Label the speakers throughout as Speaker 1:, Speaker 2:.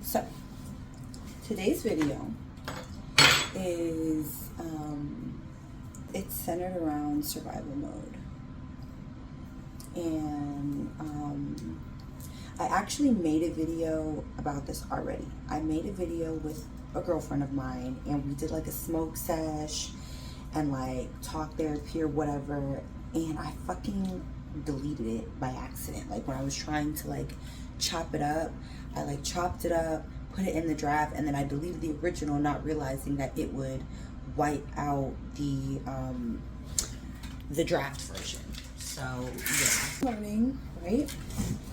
Speaker 1: So, today's video is it's centered around survival mode, and I actually made a video about this already. I made a video with a girlfriend of mine, and we did like a smoke sesh and like talk therapy or whatever, and I fucking deleted it by accident. Like when I was trying to like chop it up, I like chopped it up, put it in the draft, and then I deleted the original, not realizing that it would wipe out the draft version. So yeah, learning, right?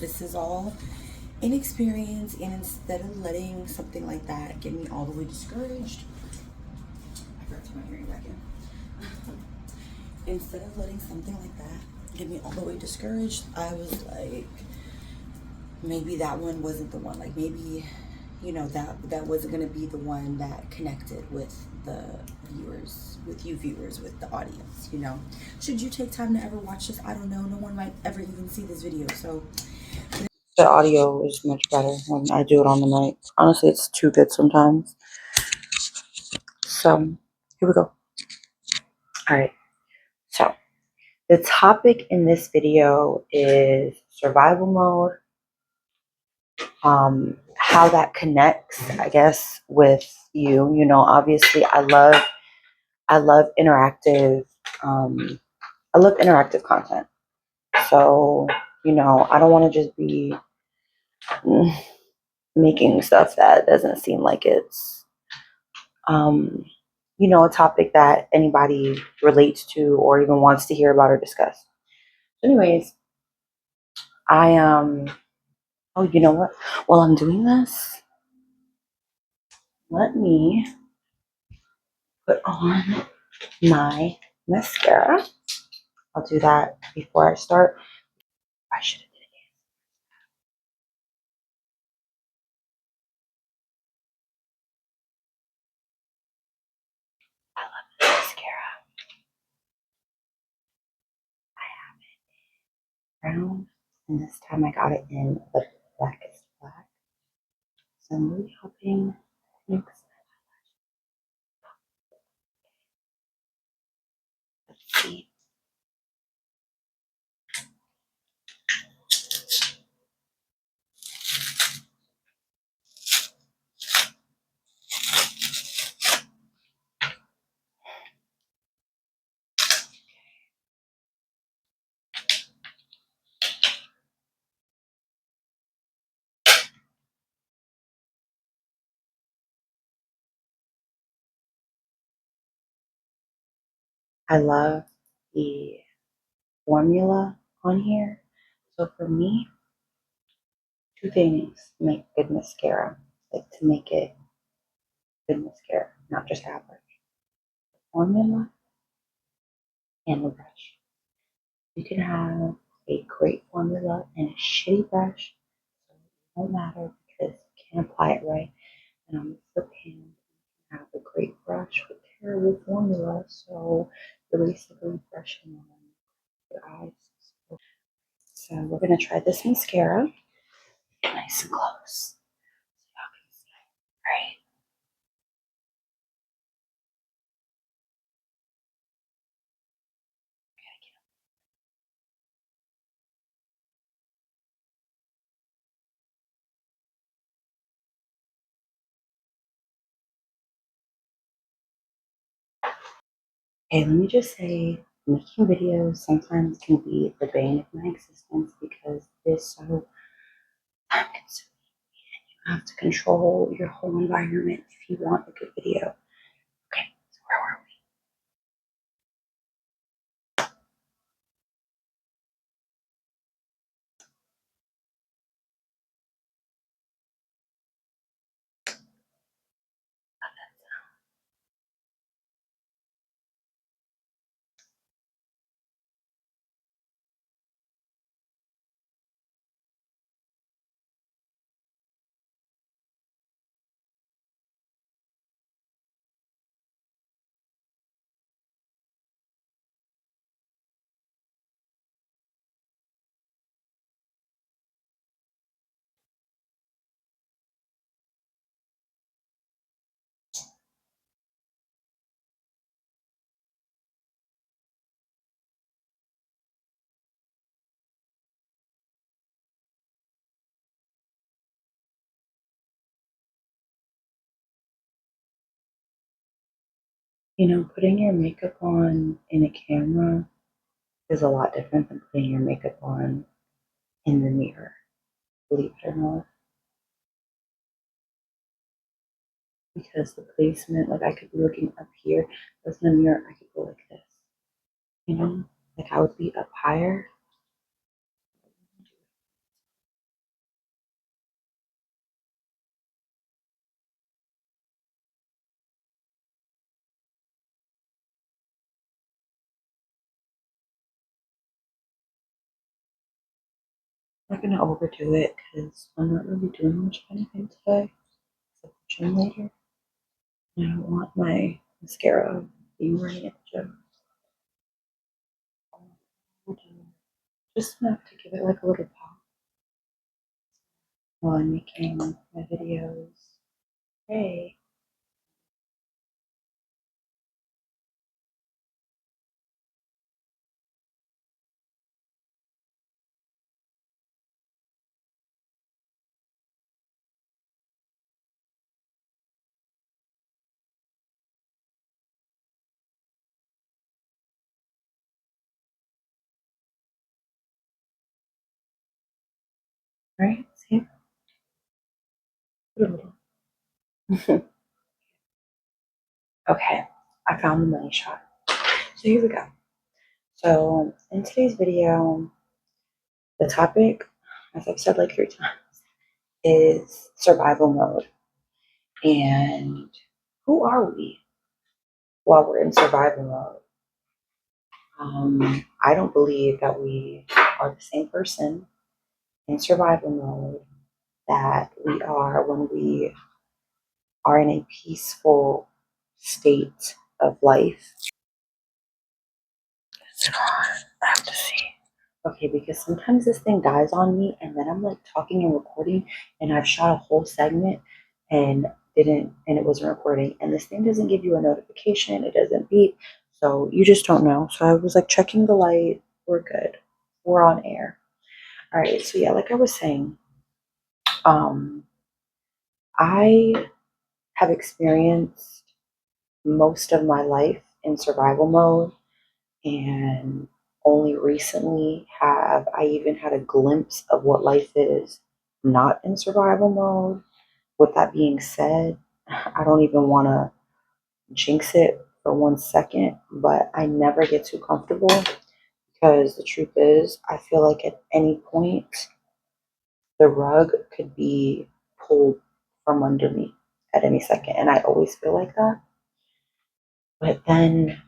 Speaker 1: This is all inexperience, and instead of letting something like that get me all the way discouraged, I forgot to turn my hearing back in. Instead of letting something like that get me all the way discouraged, I was like, maybe that one wasn't the one. Like maybe, that wasn't gonna be the one that connected with the viewers, with you viewers, with the audience. Should you take time to ever watch this? I don't know. No one might ever even see this video. So the audio is much better when I do it on the mic. Honestly, it's too good sometimes. So here we go. All right. So the topic in this video is survival mode. How that connects, I guess, with you. Obviously, I love interactive. I love interactive content. So I don't want to just be making stuff that doesn't seem like it's a topic that anybody relates to or even wants to hear about or discuss. Anyways, I oh, you know what? While I'm doing this, let me put on my mascara. I'll do that before I start. I should have did it. I love this mascara. I have it brown, and this time I got it in the blackest black. So I'm really hoping next. Let's see. I love the formula on here. So for me, two things make good mascara. Like to make it good mascara, not just average. Formula and the brush. You can have a great formula and a shitty brush. So it won't matter because you can't apply it right. And on the flip hand, you can have a great brush with terrible formula. So you're basically brushing on your eyes. So we're gonna try this mascara. Nice and close. So y'all can see. Right. Hey, let me just say, making videos sometimes can be the bane of my existence because it's so time consuming. You have to control your whole environment if you want a good video. Okay, so where were we? Putting your makeup on in a camera is a lot different than putting your makeup on in the mirror, believe it or not. Because the placement, like I could be looking up here, but in the mirror, I could go like this, you know? Like I would be up higher. I'm not gonna overdo it because I'm not really doing much of anything today. Except the gym later. And I don't want my mascara being running at the gym. Just enough to give it like a little pop while I'm making my videos. Hey, right? See? Put a little. Okay, I found the money shot. So here we go. So in today's video, the topic, as I've said like 3 times, is survival mode. And who are we while we're in survival mode? I don't believe that we are the same person in survival mode that we are when we are in a peaceful state of life. I have to see. Okay, because sometimes this thing dies on me, and then I'm like talking and recording, and I've shot a whole segment and it wasn't recording. And this thing doesn't give you a notification, it doesn't beep, so you just don't know. So I was like checking the light, we're good, we're on air. All right, so yeah, like I was saying, um, I have experienced most of my life in survival mode, and only recently have I even had a glimpse of what life is not in survival mode. With that being said, I don't even want to jinx it for 1 second, but I never get too comfortable because the truth is, I feel like at any point the rug could be pulled from under me at any second, and I always feel like that. But then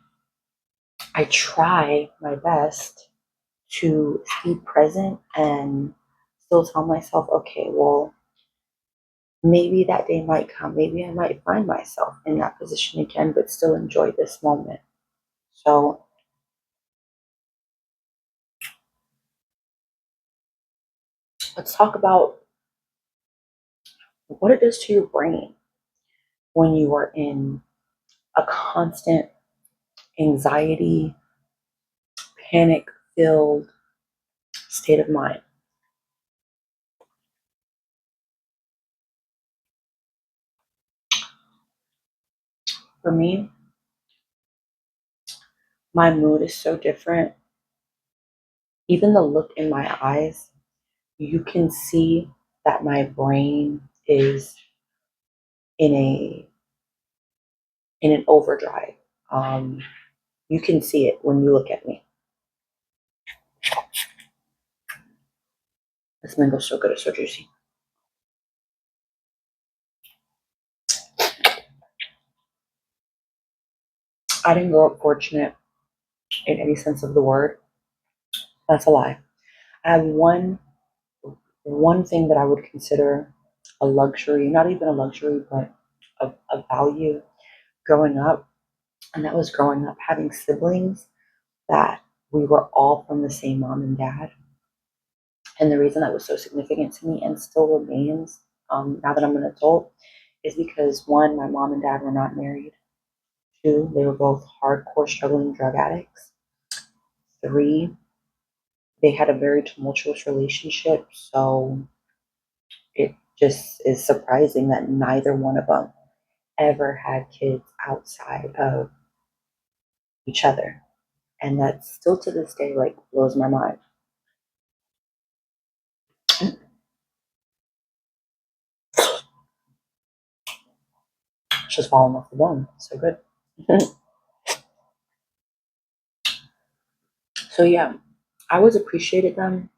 Speaker 1: I try my best to be present and still tell myself, okay, well, maybe that day might come. Maybe I might find myself in that position again, but still enjoy this moment. So let's talk about what it does to your brain when you are in a constant anxiety, panic filled state of mind. For me, my mood is so different. Even the look in my eyes, you can see that my brain is in a in an overdrive. Um, you can see it when you look at me. This mango's so good, it's so juicy. I didn't grow up fortunate in any sense of the word. That's a lie. I have one thing that I would consider a luxury, not even a luxury, but a value growing up, and that was growing up having siblings that we were all from the same mom and dad. And the reason that was so significant to me and still remains, now that I'm an adult, is because one, my mom and dad were not married. Two, they were both hardcore struggling drug addicts. Three, they had a very tumultuous relationship. So it just is surprising that neither one of them ever had kids outside of each other. And that still to this day like blows my mind. It's just falling off the bone. So good. So yeah, I always appreciated them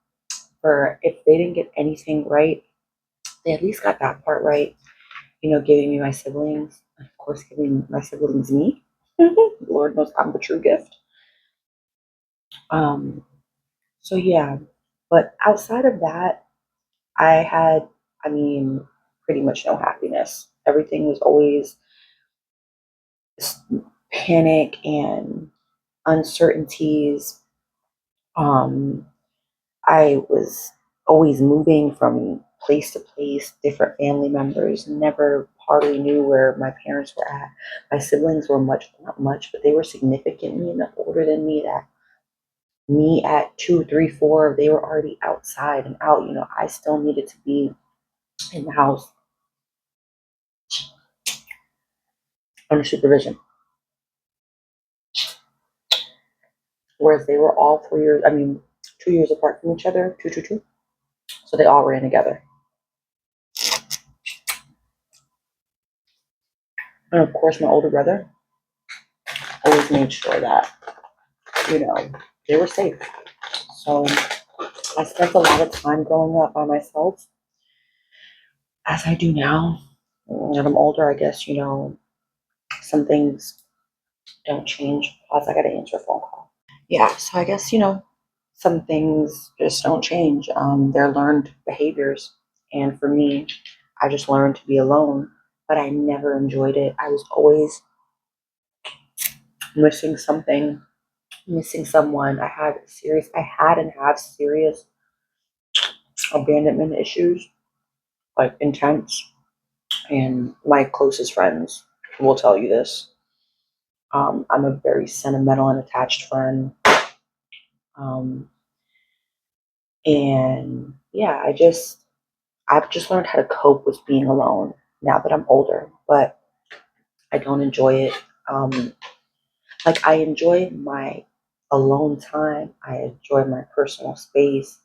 Speaker 1: for if they didn't get anything right, they at least got that part right. Giving me my siblings, and of course, giving my siblings me. Lord knows I'm the true gift. Um, so yeah, but outside of that, I had, I mean, pretty much no happiness. Everything was always panic and uncertainties. Um, I was always moving from place to place, different family members, never hardly knew where my parents were at. My siblings were not much, but they were significantly enough older than me that me at two, three, four, they were already outside and out. I still needed to be in the house under supervision. Whereas they were all 4 years, 2 years apart from each other, two, two, two. So they all ran together. And of course, my older brother always made sure that, you know, they were safe. So I spent a lot of time growing up by myself, as I do now. And I'm older, I guess, some things don't change. Pause, I gotta answer a phone call. Yeah, so I guess, some things just don't change. They're learned behaviors. And for me, I just learned to be alone, but I never enjoyed it. I was always missing something, missing someone. I had and have serious abandonment issues, like intense. And my closest friends will tell you this. I'm a very sentimental and attached friend. Um, and yeah, I've just learned how to cope with being alone now that I'm older, but I don't enjoy it. Um, like I enjoy my alone time. I enjoy my personal space,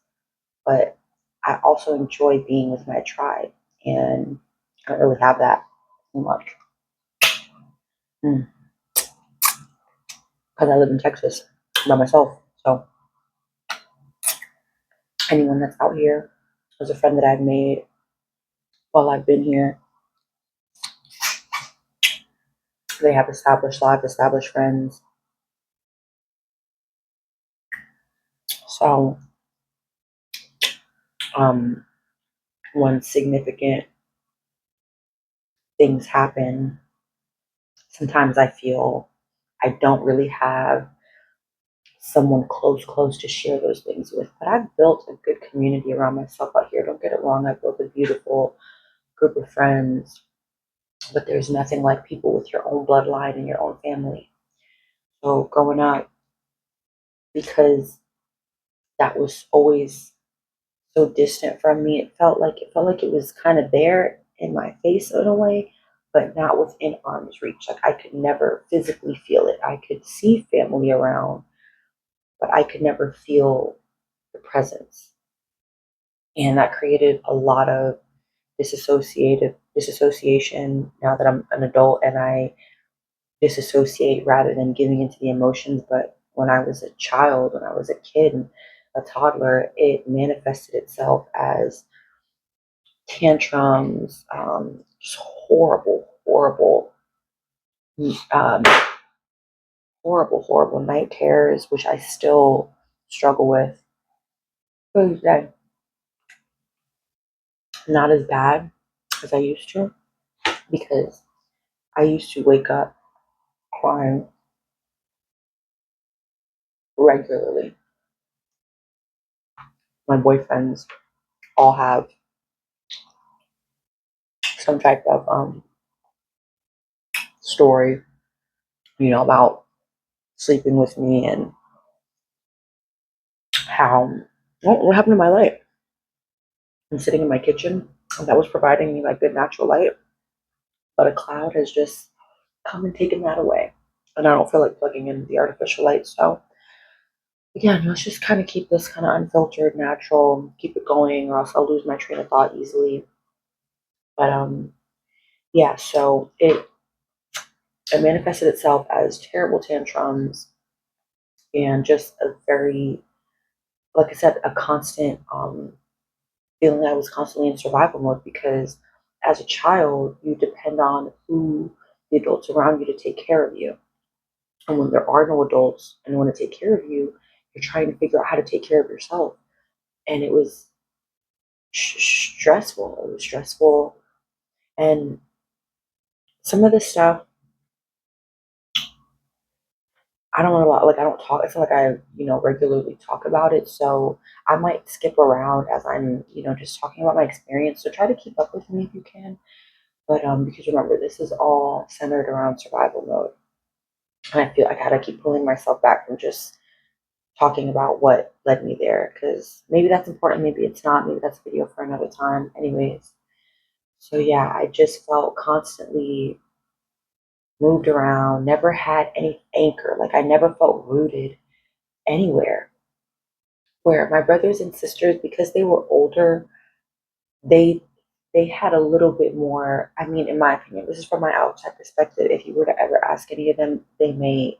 Speaker 1: but I also enjoy being with my tribe, and I don't really have that too much because I live in Texas by myself. So anyone that's out here is a friend that I've made while I've been here. They have established lives, established friends. So um, when significant things happen, sometimes I feel I don't really have someone close to share those things with. But I've built a good community around myself out here. Don't get it wrong. I've built a beautiful group of friends, but there's nothing like people with your own bloodline and your own family. So growing up, because that was always so distant from me, it felt like it was kind of there in my face in a way, but not within arm's reach. Like I could never physically feel it. I could see family around, but I could never feel the presence. And that created a lot of disassociation now that I'm an adult and I disassociate rather than giving into the emotions. But when I was a child, when I was a kid and a toddler, it manifested itself as tantrums, just um, horrible night terrors, which I still struggle with. But not as bad as I used to because I used to wake up crying regularly. My boyfriends all have some type of story, about sleeping with me and how what happened to my light. I'm sitting in my kitchen that was providing me like good natural light, but a cloud has just come and taken that away. and I don't feel like plugging in the artificial light. So again, let's just kind of keep this kind of unfiltered, natural, keep it going, or else I'll lose my train of thought easily. But yeah, so it manifested itself as terrible tantrums and just a very, like I said, a constant feeling that I was constantly in survival mode because as a child, you depend on who the adults around you to take care of you. And when there are no adults and want to take care of you, you're trying to figure out how to take care of yourself. And it was stressful. It was stressful. And some of the stuff, I don't want to, like, I don't talk, I feel like I, regularly talk about it. So I might skip around as I'm, just talking about my experience. So try to keep up with me if you can. But because remember, this is all centered around survival mode. And I feel like I gotta keep pulling myself back from just talking about what led me there. Because maybe that's important, maybe it's not, maybe that's a video for another time. Anyways, so yeah, I just felt constantly moved around, never had any anchor. Like I never felt rooted anywhere. Where my brothers and sisters, because they were older, they they had a little bit more. I mean, in my opinion, this is from my outside perspective. If you were to ever ask any of them, they may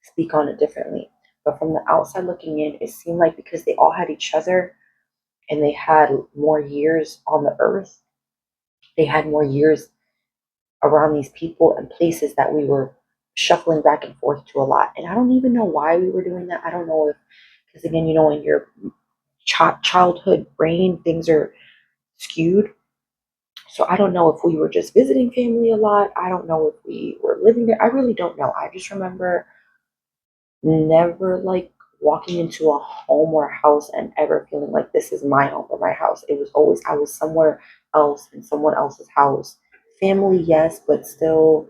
Speaker 1: speak on it differently. But from the outside looking in, it seemed like because they all had each other and they had more years on the earth, they had more years around these people and places that we were shuffling back and forth to a lot. And I don't even know why we were doing that. I don't know if, because again, in your childhood brain, things are skewed. So I don't know if we were just visiting family a lot. I don't know if we were living there. I really don't know. I just remember never like walking into a home or a house and ever feeling like this is my home or my house. It was always I was somewhere else in someone else's house. Family, yes, but still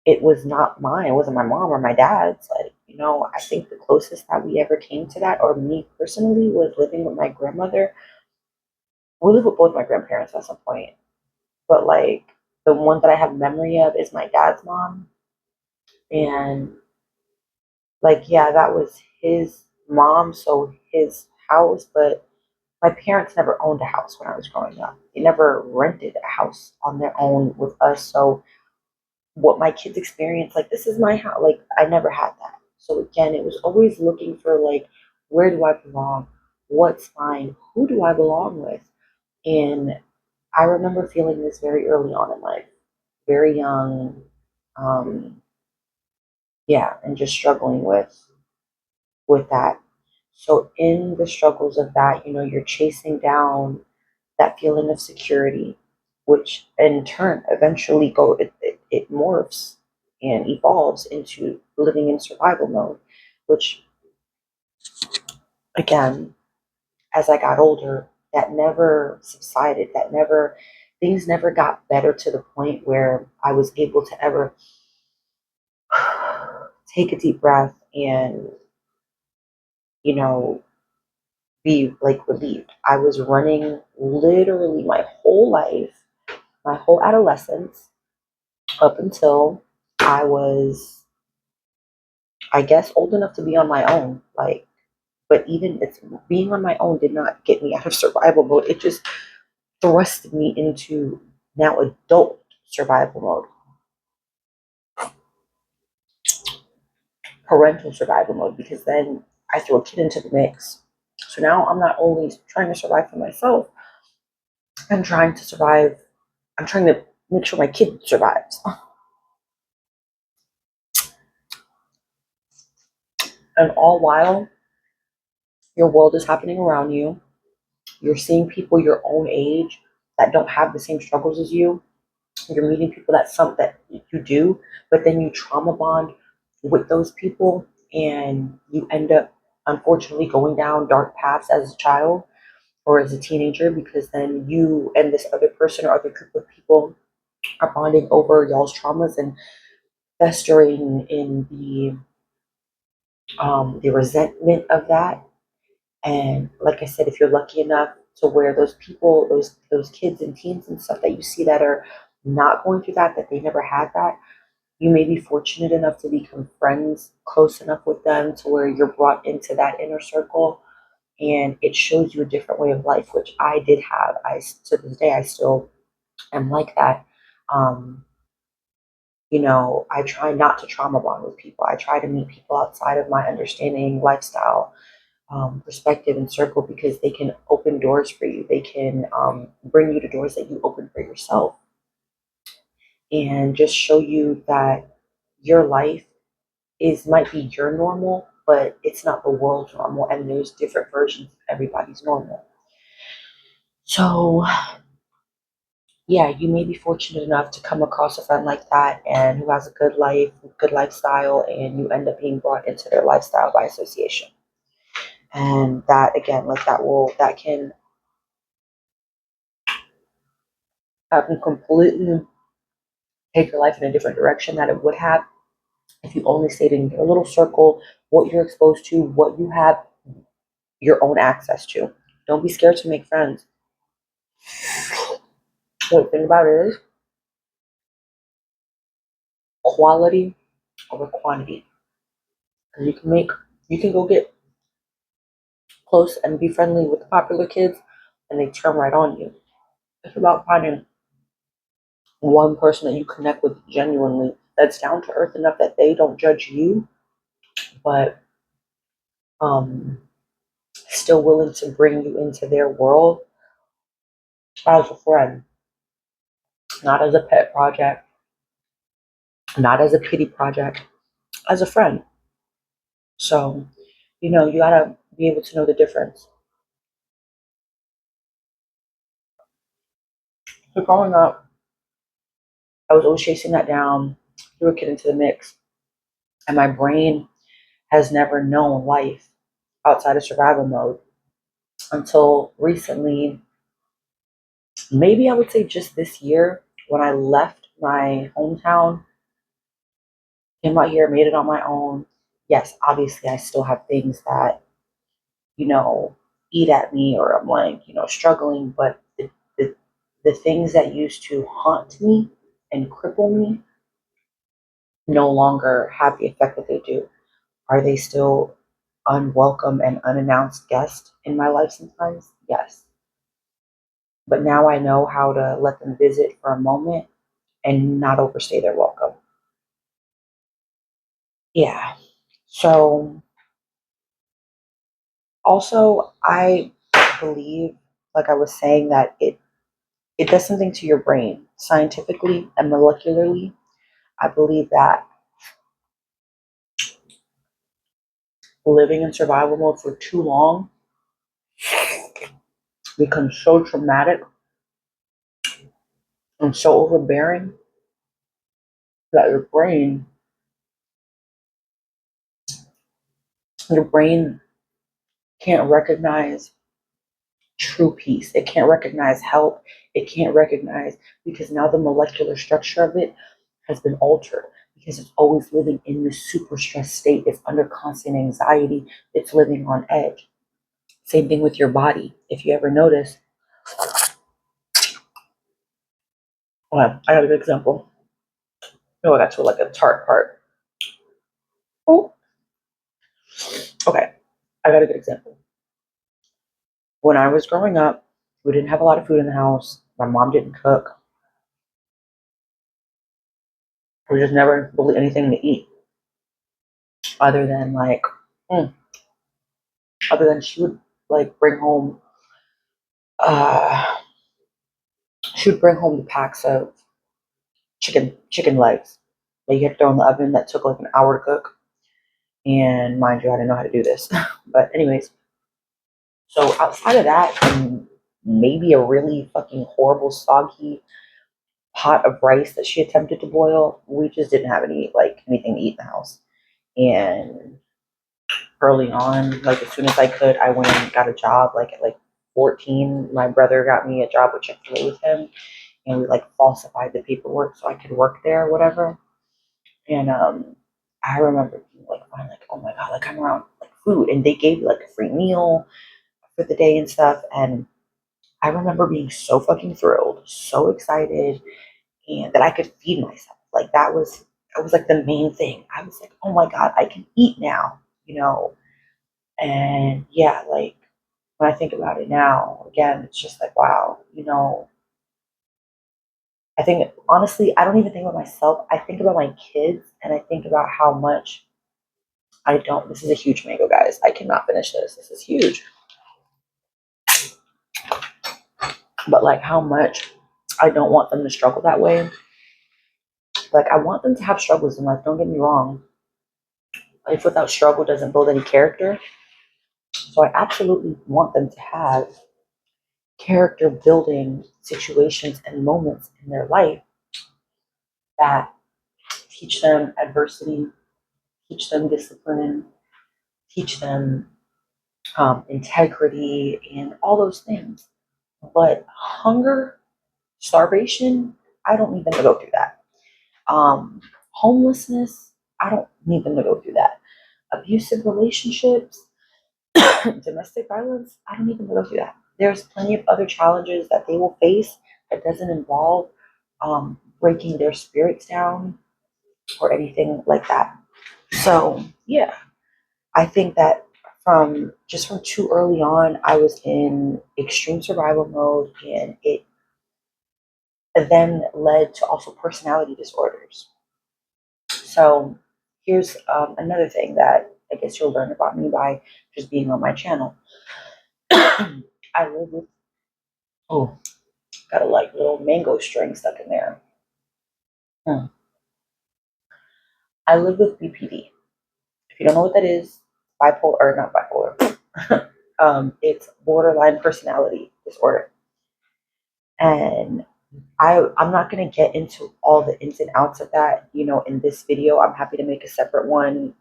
Speaker 1: it was not mine. It wasn't my mom or my dad's. Like, I think the closest that we ever came to that, or me personally, was living with my grandmother. We lived with both my grandparents at some point, but like the one that I have memory of is my dad's mom. And like, yeah, that was his mom, so his house, but my parents never owned a house when I was growing up. They never rented a house on their own with us. So what my kids experience, like this is my house, like I never had that. So again, it was always looking for like, where do I belong? What's mine? Who do I belong with? And I remember feeling this very early on in life, very young, um, yeah, and just struggling with that. So in the struggles of that, you're chasing down that feeling of security, which in turn eventually it morphs and evolves into living in survival mode, which again, as I got older, that never subsided. That never things never got better to the point where I was able to ever take a deep breath and, you know, be like relieved. I was running literally my whole life, my whole adolescence, up until I was, I guess, old enough to be on my own. Like, but even it's being on my own did not get me out of survival mode. It just thrusted me into now adult survival mode, parental survival mode, because then I threw a kid into the mix. So now I'm not only trying to survive for myself, I'm trying to survive. I'm trying to make sure my kid survives. And all while your world is happening around you, you're seeing people your own age that don't have the same struggles as you. You're meeting people that you do, but then you trauma bond with those people, and you end up unfortunately going down dark paths as a child or as a teenager because then you and this other person or other group of people are bonding over y'all's traumas and festering in the resentment of that. And like I said, if you're lucky enough to where those people, those kids and teens and stuff that you see that are not going through that they never had that, You may be fortunate enough to become friends close enough with them to where you're brought into that inner circle, and it shows you a different way of life, which I did have. I to this day I still am like that. Um, I try not to trauma bond with people. I try to meet people outside of my understanding, lifestyle, perspective, and circle because they can open doors for you. They can bring you to doors that you open for yourself and just show you that your life is might be your normal, but it's not the world's normal, and there's different versions of everybody's normal. So, yeah, you may be fortunate enough to come across a friend like that and who has a good life, good lifestyle, and you end up being brought into their lifestyle by association. And that again, like that can completely take your life in a different direction that it would have if you only stayed in your little circle, what you're exposed to, what you have your own access to. Don't be scared to make friends. The thing about it is quality over quantity. Because you can go get close and be friendly with the popular kids, and they turn right on you. It's about finding one person that you connect with genuinely, that's down to earth enough that they don't judge you, but um, still willing to bring you into their world as a friend, not as a pet project, not as a pity project, as a friend. So, you gotta be able to know the difference. So growing up, I was always chasing that down, threw a kid into the mix, and my brain has never known life outside of survival mode until recently. Maybe I would say just this year when I left my hometown, came out here, made it on my own. Yes, obviously I still have things that, you know, eat at me or I'm like, struggling, but the things that used to haunt me and cripple me no longer have the effect that they do. Are they still unwelcome and unannounced guests in my life sometimes? Yes. But now I know how to let them visit for a moment and not overstay their welcome. Yeah. So also I believe, like I was saying, that it does something to your brain scientifically and molecularly. I believe that living in survival mode for too long becomes so traumatic and so overbearing that your brain can't recognize true peace. It can't recognize help. It can't recognize, because now the molecular structure of it has been altered because it's always living in this super stressed state. It's under constant anxiety. It's living on edge. Same thing with your body. If you ever notice, well, I got a good example. No, I got to like a tart part. Oh, okay. I got a good example. When I was growing up, we didn't have a lot of food in the house. My mom didn't cook. We just never really anything to eat other than like, mm, other than she would like bring home, uh, she would bring home the packs of chicken legs that you had to throw in the oven that took like an hour to cook. And mind you, I didn't know how to do this. But anyways, so outside of that, and maybe a really fucking horrible soggy pot of rice that she attempted to boil, we just didn't have anything to eat in the house. And early on, like as soon as I could, I went and got a job. Like at 14, my brother got me a job with Chick-fil-A with him, and we like falsified the paperwork so I could work there or whatever. And I remember being like, fine, like, oh my god, like I'm around like food, and they gave you like a free meal for the day and stuff. And I remember being so fucking thrilled, so excited, and that I could feed myself. Like that was It was like the main thing. I was like, oh my God, I can eat now, you know? And yeah, like when I think about it now, again, it's just like, wow, you know, I think honestly, I don't even think about myself. I think about my kids and I think about how much I don't. This is a huge mango, guys. I cannot finish this. This is huge. But like how much I don't want them to struggle that way. Like I want them to have struggles in life. Don't get me wrong. Life without struggle doesn't build any character. So I absolutely want them to have character building situations and moments in their life that teach them adversity, teach them discipline, teach them integrity, and all those things. But hunger, starvation, I don't need them to go through that. Homelessness, I don't need them to go through that. Abusive relationships, domestic violence, I don't need them to go through that. There's plenty of other challenges that they will face that doesn't involve breaking their spirits down or anything like that. So yeah, I think that from too early on, I was in extreme survival mode, and it then led to also personality disorders. So here's another thing that I guess you'll learn about me by just being on my channel. I live with, oh, got a like little mango string stuck in there. Hmm. I live with BPD. If you don't know what that is, bipolar or not bipolar, it's borderline personality disorder. And I'm not going to get into all the ins and outs of that, you know, in this video. I'm happy to make a separate one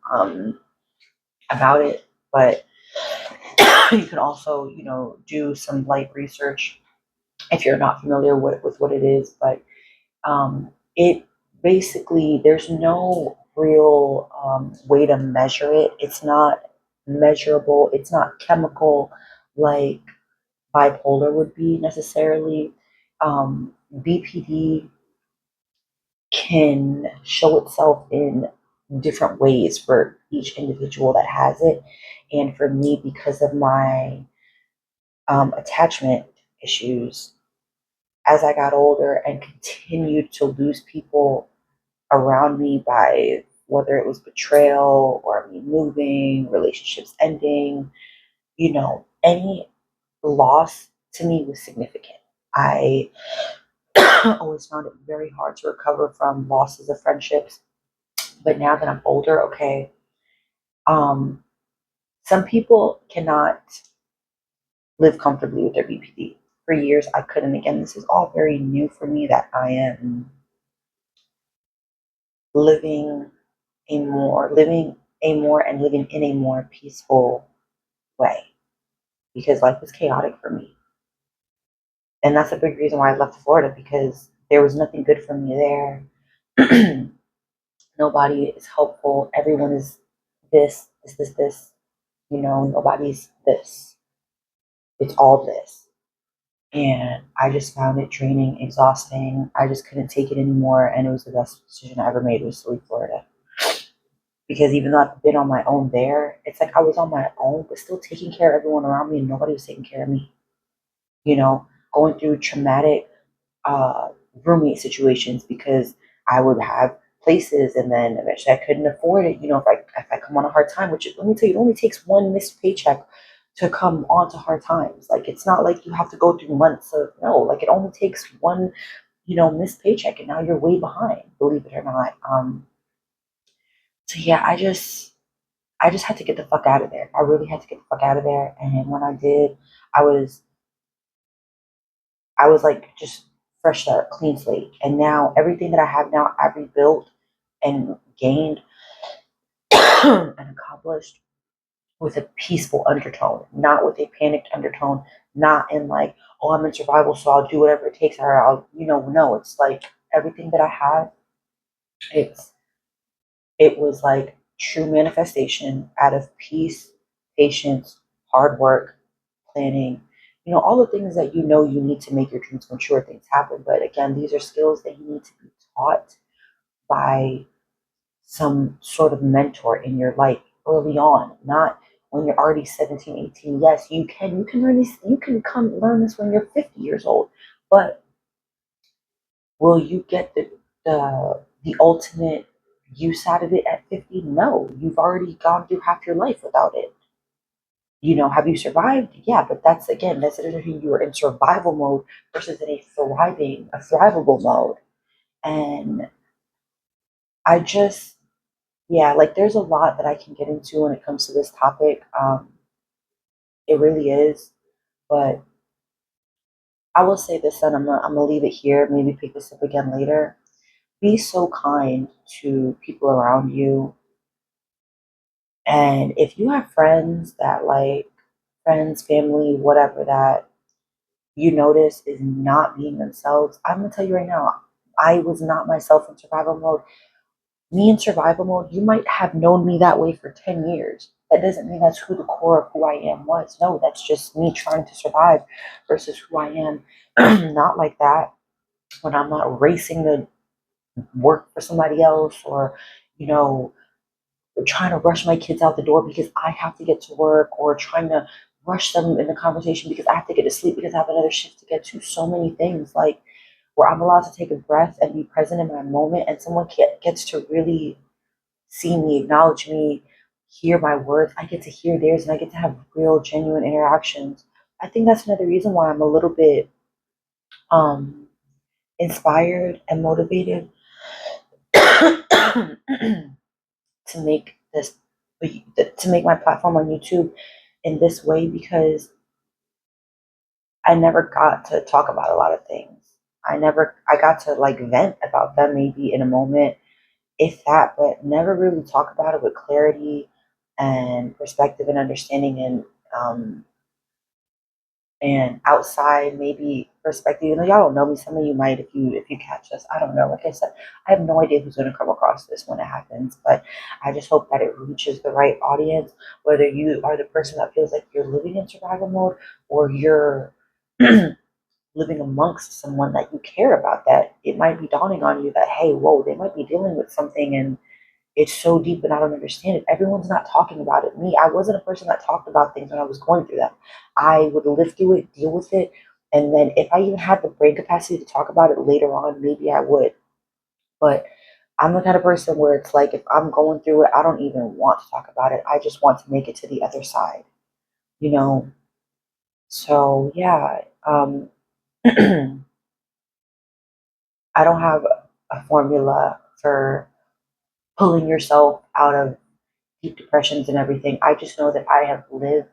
Speaker 1: about it, but you can also, you know, do some light research if you're not familiar with what it is. But it basically, there's no real way to measure it. It's not measurable. It's not chemical like bipolar would be necessarily. BPD can show itself in different ways for each individual that has it. And for me, because of my attachment issues, as I got older and continued to lose people around me by whether it was betrayal or me moving, relationships ending, you know, any loss to me was significant. I always found it very hard to recover from losses of friendships. But now that I'm older, okay, um, some people cannot live comfortably with their BPD. For years, I couldn't. Again, this is all very new for me that I am living living a more and living in a more peaceful way because life was chaotic for me. And that's a big reason why I left Florida because there was nothing good for me there. Nobody is helpful. Everyone is this. You know, nobody's this. It's all this. And I just found it draining, exhausting. I just couldn't take it anymore. And it was the best decision I ever made was to leave Florida. Because even though I've been on my own there, it's like I was on my own, but still taking care of everyone around me and nobody was taking care of me. You know, going through traumatic uh, roommate situations because I would have places and then eventually I couldn't afford it. You know, if I come on a hard time, which let me tell you, it only takes one missed paycheck to come onto hard times. Like it's not like you have to go through months of no, like it only takes one, you know, missed paycheck and now you're way behind, believe it or not. So yeah, I just had to get the fuck out of there. I really had to get the fuck out of there. And when I did, I was I was like just fresh start, clean slate. And now everything that I have now, I've rebuilt and gained and accomplished with a peaceful undertone, not with a panicked undertone, not in like, oh, I'm in survival, so I'll do whatever it takes. Or I'll, you know, no, it's like everything that I have, it's it was like true manifestation out of peace, patience, hard work, planning, you know, all the things that you know you need to make your dreams come true, things happen. But again, these are skills that you need to be taught by some sort of mentor in your life early on, not when you're already 17, 18. Yes, you can learn this, you can come learn this when you're 50 years old, but will you get the ultimate use out of it at 50? No, you've already gone through half your life without it. Have you survived? Yeah, but that's the difference between you are in survival mode versus in a thrivable mode. And I just, yeah, like there's a lot that I can get into when it comes to this topic. It really is. But I will say this, and I'm gonna leave it here. Maybe pick this up again later. Be so kind to people around you. And if you have friends that like friends, family, whatever that you notice is not being themselves, I'm gonna tell you right now, I was not myself in survival mode. Me in survival mode, you might have known me that way for 10 years. That doesn't mean that's who the core of who I am was. No, that's just me trying to survive versus who I am. Not like that when I'm not racing to work for somebody else or, you know, trying to rush my kids out the door because I have to get to work or trying to rush them in the conversation because I have to get to sleep because I have another shift to get to. So many things like where I'm allowed to take a breath and be present in my moment and someone gets to really see me, acknowledge me, hear my words. I get to hear theirs and I get to have real, genuine interactions. I think that's another reason why I'm a little bit um, inspired and motivated to make this to make my platform on YouTube in this way because I never got to talk about a lot of things. I got to like vent about them maybe in a moment, if that, but never really talk about it with clarity and perspective and understanding um and outside maybe perspective. Y'all don't know me. Some of you might if you catch this. I don't know. Like I said, I have no idea who's gonna come across this when it happens, but I just hope that it reaches the right audience, whether you are the person that feels like you're living in survival mode or you're living amongst someone that you care about, that it might be dawning on you that, hey, whoa, they might be dealing with something and it's so deep and I don't understand it. Everyone's not talking about it. Me, I wasn't a person that talked about things when I was going through them. I would live through it, deal with it, and then if I even had the brain capacity to talk about it later on, maybe I would. But I'm the kind of person where it's like if I'm going through it, I don't even want to talk about it. I just want to make it to the other side, you know? So yeah, I don't have a formula for pulling yourself out of deep depressions and everything. I just know that I have lived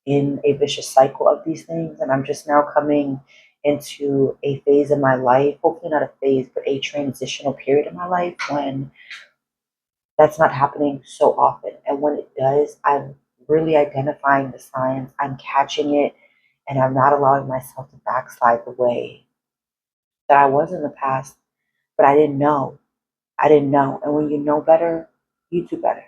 Speaker 1: in a vicious cycle of these things, and I'm just now coming into a phase in my life, hopefully not a phase, but a transitional period in my life when that's not happening so often. And when it does, I'm really identifying the signs, I'm catching it, and I'm not allowing myself to backslide the way that I was in the past, but I didn't know. I didn't know. And when you know better, you do better.